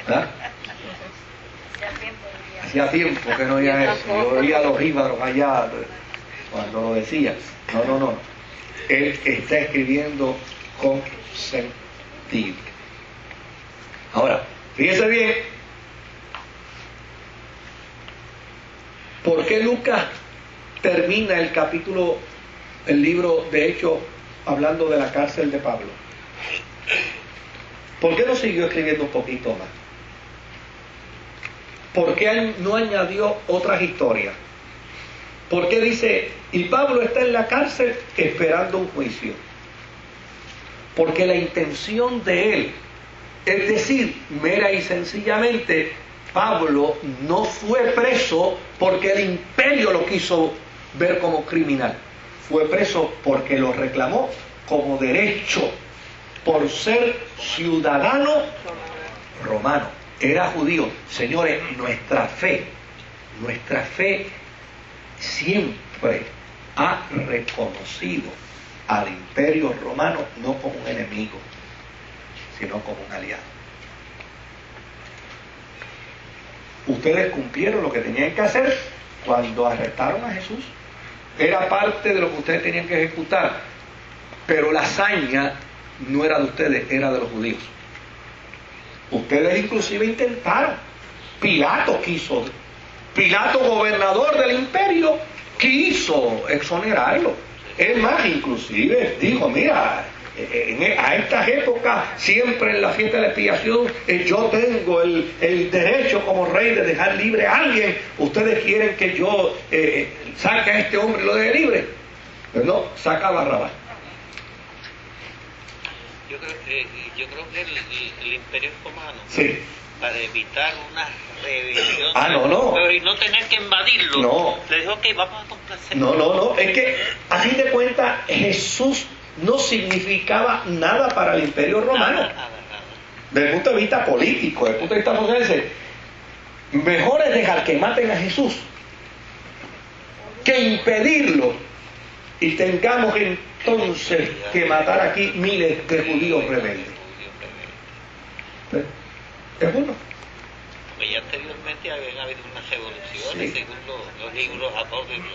¿Ah? Hacía tiempo que no oía eso. Yo oía a los íbaros allá cuando lo decía. No. Él está escribiendo con sentido. Ahora, fíjese bien, ¿por qué Lucas termina el libro de Hechos, hablando de la cárcel de Pablo? ¿Por qué no siguió escribiendo un poquito más? ¿Por qué no añadió otras historias? ¿Por qué dice, y Pablo está en la cárcel esperando un juicio? Porque la intención de él, es decir, mera y sencillamente, Pablo no fue preso porque el imperio lo quiso ver como criminal. Fue preso porque lo reclamó como derecho, por ser ciudadano romano. Era judío. Señores, nuestra fe siempre ha reconocido al imperio romano no como un enemigo, sino como un aliado. Ustedes cumplieron lo que tenían que hacer cuando arrestaron a Jesús. Era parte de lo que ustedes tenían que ejecutar, pero la hazaña no era de ustedes, era de los judíos. Ustedes inclusive intentaron. Pilato, gobernador del imperio, quiso exonerarlo. Es más, inclusive dijo, mira, a estas épocas, siempre en la fiesta de la expiación, yo tengo el derecho como rey de dejar libre a alguien. Ustedes quieren que yo saque a este hombre y lo deje libre. Pero no, saca a Barrabás. Yo creo que el imperio romano, sí, para evitar una rebelión, no. Y no tener que invadirlo, no, le dijo que vamos a complacer. No, es que a fin de cuentas Jesús no significaba nada para el imperio romano. Nada. Desde el punto de vista político, desde el punto de vista social, mejor es dejar que maten a Jesús que impedirlo y tengamos entonces que matar aquí miles de judíos rebeldes. Es uno. Pues ya anteriormente habían habido unas revoluciones, según los libros apócrifos.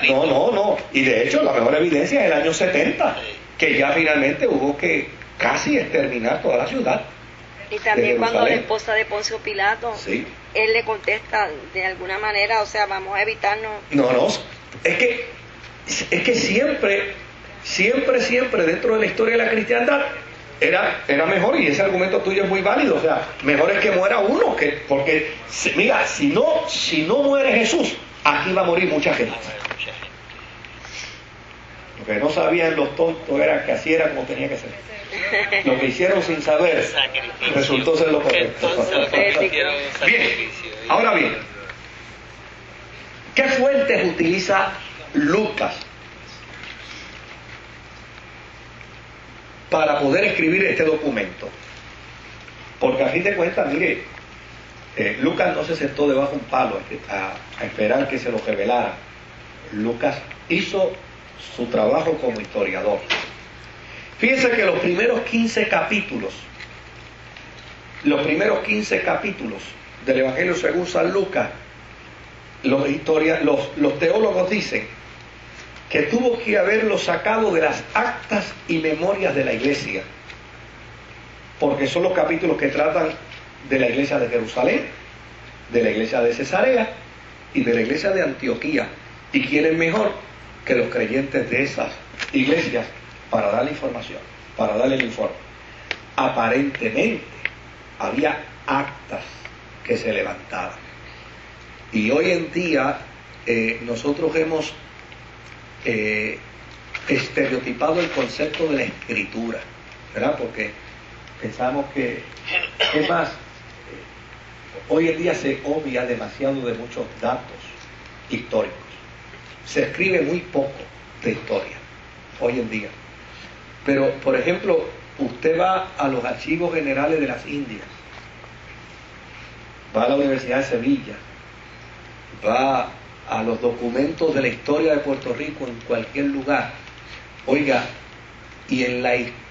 No. Y de hecho, la mejor evidencia es el año 70, que ya finalmente hubo que casi exterminar toda la ciudad. Y también cuando la esposa de Poncio Pilato, él le contesta de alguna manera, o sea, vamos a evitarnos. No, es que siempre dentro de la historia de la cristiandad era mejor, y ese argumento tuyo es muy válido. O sea, mejor es que muera uno, porque mira, si no muere Jesús, aquí va a morir mucha gente. Lo que no sabían los tontos era que así era como tenía que ser. Lo que hicieron sin saber resultó ser lo correcto. Bien, ahora bien, ¿qué fuentes utiliza Lucas para poder escribir este documento? Porque a fin de cuentas, mire, Lucas no se sentó debajo de un palo a esperar que se lo revelara. Lucas hizo su trabajo como historiador. Fíjense que los primeros 15 capítulos del Evangelio según San Lucas, los teólogos dicen que tuvo que haberlo sacado de las actas y memorias de la iglesia, porque son los capítulos que tratan de la iglesia de Jerusalén, de la iglesia de Cesarea y de la iglesia de Antioquía. ¿Y quién es mejor que los creyentes de esas iglesias para darle información, para darle el informe? Aparentemente había actas que se levantaban, y hoy en día nosotros hemos estereotipado el concepto de la escritura, ¿verdad? Porque pensamos que, es más, hoy en día se obvia demasiado de muchos datos históricos. Se escribe muy poco de historia hoy en día. Pero, por ejemplo, usted va a los archivos generales de las Indias, va a la Universidad de Sevilla, va a los documentos de la historia de Puerto Rico en cualquier lugar, oiga, y en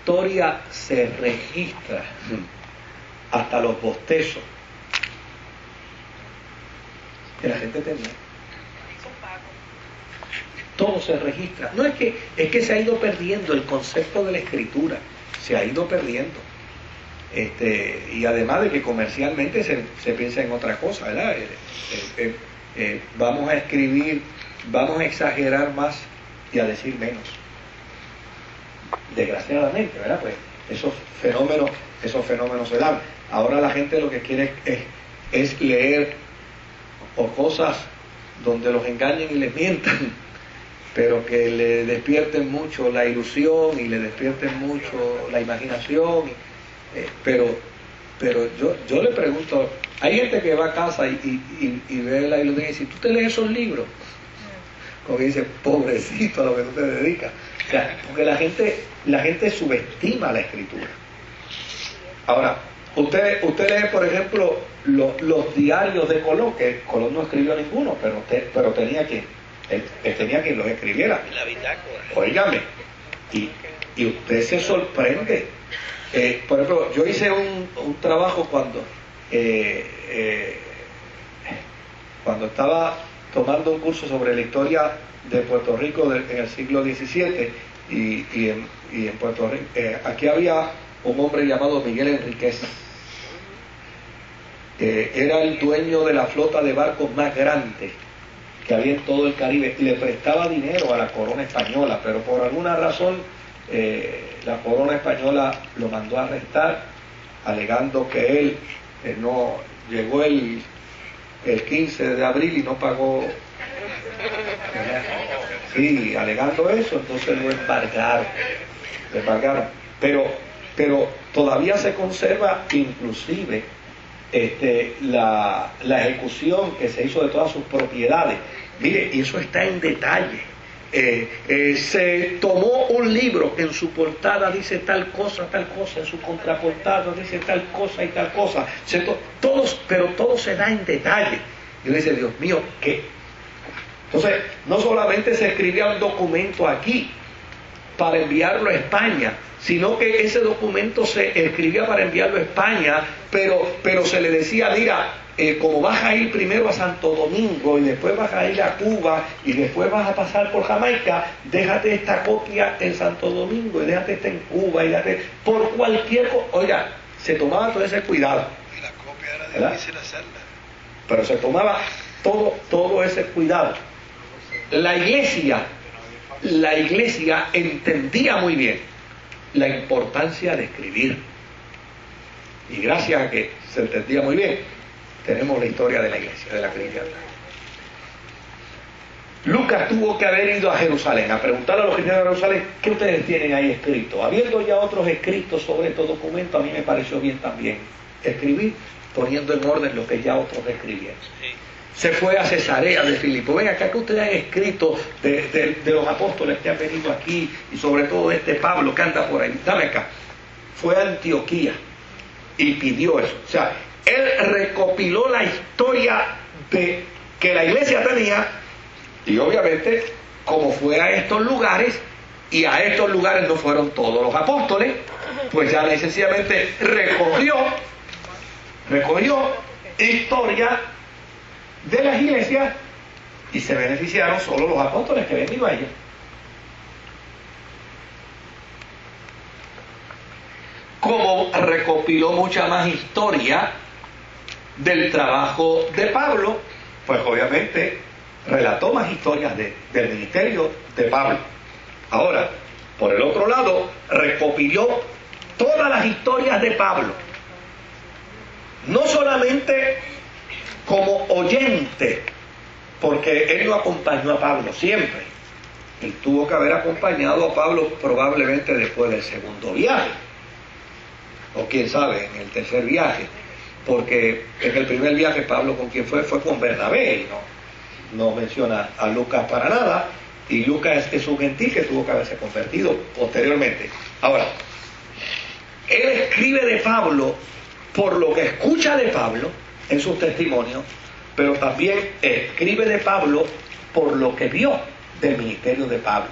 historia se registra, hasta los bostezos que la gente tenía. Todo se registra. No es que se ha ido perdiendo el concepto de la escritura, se ha ido perdiendo. Y además de que comercialmente se piensa en otra cosa, ¿verdad? Vamos a escribir, vamos a exagerar más y a decir menos. Desgraciadamente, ¿verdad? Pues esos fenómenos se dan. Ahora la gente lo que quiere es leer o cosas donde los engañen y les mientan, pero que le despierten mucho la ilusión y le despierten mucho la imaginación. Pero yo le pregunto, hay gente que va a casa y ve la ilusión y dice, ¿tú te lees esos libros? Como que dice, pobrecito a lo que tú te dedicas. O sea, porque la gente subestima la escritura. Ahora, usted lee, por ejemplo, los diarios de Colón, que Colón no escribió ninguno, pero tenía quien tenía quien los escribiera. La bitácora. Óigame, y usted se sorprende. Por ejemplo, yo hice un trabajo cuando estaba tomando un curso sobre la historia de Puerto Rico en el siglo XVII y en Puerto Rico. Aquí había un hombre llamado Miguel Enríquez. Era el dueño de la flota de barcos más grande que había en todo el Caribe. Le prestaba dinero a la corona española, pero por alguna razón la corona española lo mandó a arrestar, alegando que él no llegó el 15 de abril y no pagó. Sí, alegando eso, entonces lo embargaron. Pero todavía se conserva inclusive la ejecución que se hizo de todas sus propiedades. Mire, y eso está en detalle. Se tomó un libro que en su portada dice tal cosa, en su contraportada dice tal cosa y tal cosa. Pero todo se da en detalle. Y uno dice, Dios mío, ¿qué? Entonces, no solamente se escribía un documento aquí para enviarlo a España, sino que ese documento se escribía para enviarlo a España, pero se le decía, mira, como vas a ir primero a Santo Domingo y después vas a ir a Cuba y después vas a pasar por Jamaica, déjate esta copia en Santo Domingo y déjate esta en Cuba y déjate por cualquier cosa. Oiga, se tomaba todo ese cuidado. Y la copia era difícil hacerla. Pero se tomaba todo ese cuidado. La iglesia entendía muy bien la importancia de escribir. Y gracias a que se entendía muy bien, tenemos la historia de la iglesia, de la cristiandad. Lucas tuvo que haber ido a Jerusalén a preguntarle a los cristianos de Jerusalén, ¿qué ustedes tienen ahí escrito? Habiendo ya otros escritos sobre estos documentos, a mí me pareció bien también escribir, poniendo en orden lo que ya otros escribieron. Sí. Se fue a Cesarea de Filipo. Ven acá, que ustedes han escrito de los apóstoles que han venido aquí, y sobre todo este Pablo que anda por ahí. Dame acá. Fue a Antioquía y pidió eso. O sea, él recopiló la historia que la iglesia tenía, y obviamente, como fue a estos lugares, y a estos lugares no fueron todos los apóstoles, pues ya sencillamente recogió historia de las iglesias, y se beneficiaron solo los apóstoles que habían ido a ellos. Como recopiló mucha más historia del trabajo de Pablo, pues obviamente relató más historias del ministerio de Pablo. Ahora, por el otro lado, recopiló todas las historias de Pablo, no solamente como oyente, porque él lo acompañó a Pablo siempre. Él tuvo que haber acompañado a Pablo probablemente después del segundo viaje, o quién sabe, en el tercer viaje, porque en el primer viaje Pablo con quien fue con Bernabé, y no menciona a Lucas para nada, y Lucas es un gentil que tuvo que haberse convertido posteriormente. Ahora, él escribe de Pablo por lo que escucha de Pablo en sus testimonios, pero también escribe de Pablo por lo que vio del ministerio de Pablo.